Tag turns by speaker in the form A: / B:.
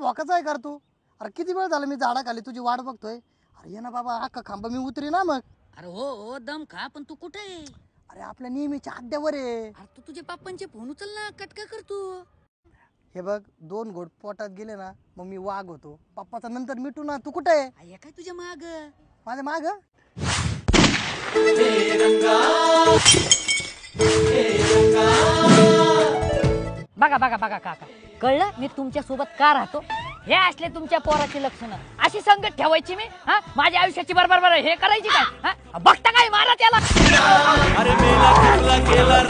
A: भोकाचा आहे कर तू? अरे किती वेळ झाला मी झाडाखाली तुझी वाट बघतोय. अरे ये ना बाबा, अख्खा खांबा मी उतरी ना मग.
B: अरे हो दम खा, पण तू कुठे आहे?
A: अरे आपल्या नेहमीच्या अड्ड्यावर आहे.
B: अरे तू तुझ्या पप्पांचे फोन उचल ना, कटका कर तू.
A: हे बघ, 2 घोट पोटात गेले ना मग मी वाघ होतो. पप्पाचा नंतर मिटू ना. तू कुठे आहे?
B: अय्या काय तुझ्या माग?
A: माझ्या माग.
B: बघा बघा बघा काका, कळलं मी तुमच्या सोबत का राहतो? हे असले तुमच्या पोराची लक्षणं अशी संगत ठेवायची मी? हा, माझ्या आयुष्याची बरोबर हे करायची काय? हा, बघता काय, मारा त्याला.
C: अरे मेला